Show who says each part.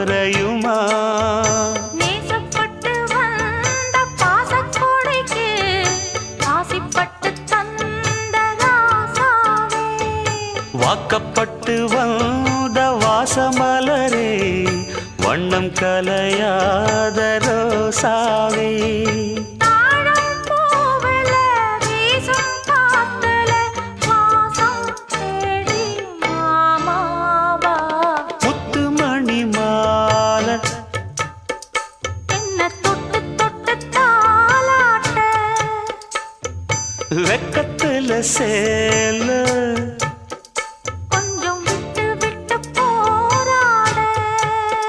Speaker 1: குறையுமா?
Speaker 2: நேசப்பட்டு வந்த பாசக்கொடைக்கு ஆசைப்பட்டு தந்த ராசாவே,
Speaker 1: வாக்கப்பட்டு வந்த வாசமலரே, வண்ணம் கலையாத ரோசாவே.
Speaker 2: தாழம் பூவுல வீசும் காத்துல வாசம் தேடி மாமாவா,
Speaker 1: முத்துமணி மாலை
Speaker 2: என்ன தொட்டு தொட்டு தாலாட்ட,
Speaker 1: வெக்கத்துல சேல